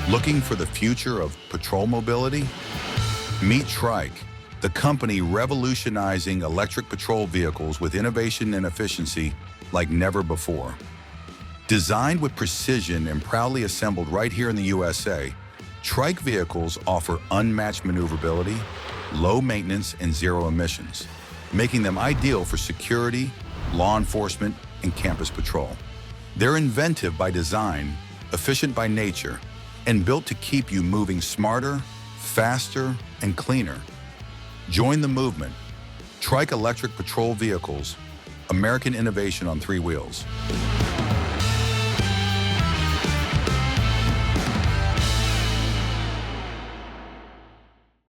Looking for the future of patrol mobility? Meet Trike, the company revolutionizing electric patrol vehicles with innovation and efficiency like never before. Designed with precision and proudly assembled right here in the USA, Trike vehicles offer unmatched maneuverability, low maintenance, and zero emissions, making them ideal for security, law enforcement, and campus patrol. They're inventive by design, efficient by nature, and built to keep you moving smarter, faster, and cleaner. Join the movement. Trike electric patrol vehicles, American innovation on three wheels.